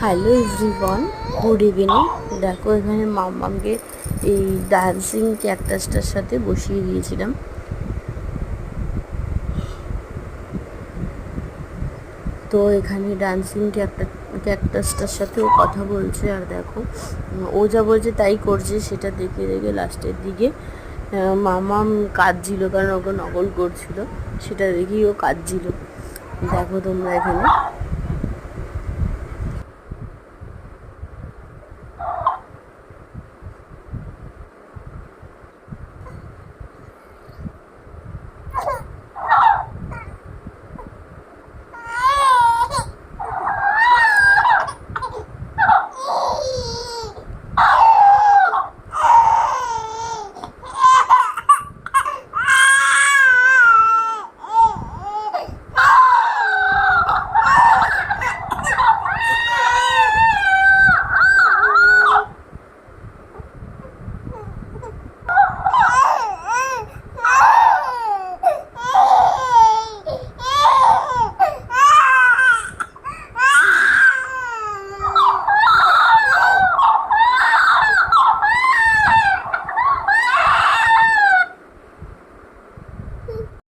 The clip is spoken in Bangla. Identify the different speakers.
Speaker 1: Hello everyone, good evening. দেখো এখানে মাম্মামকে এই ডান্সিং ক্যাকটাসটার সাথে বসিয়ে দিয়েছিলাম। তো এখানে ডান্সিং ক্যাকটাসটার সাথে ও কথা বলছে, আর দেখো ও যা বলছে তাই করছে। সেটা দেখে দেখে লাস্টের দিকে মামাম কাঁদছিল, কারণ ওকে নকল করছিল, সেটা দেখেই ও কাঁদছিল। দেখো তোমরা এখানে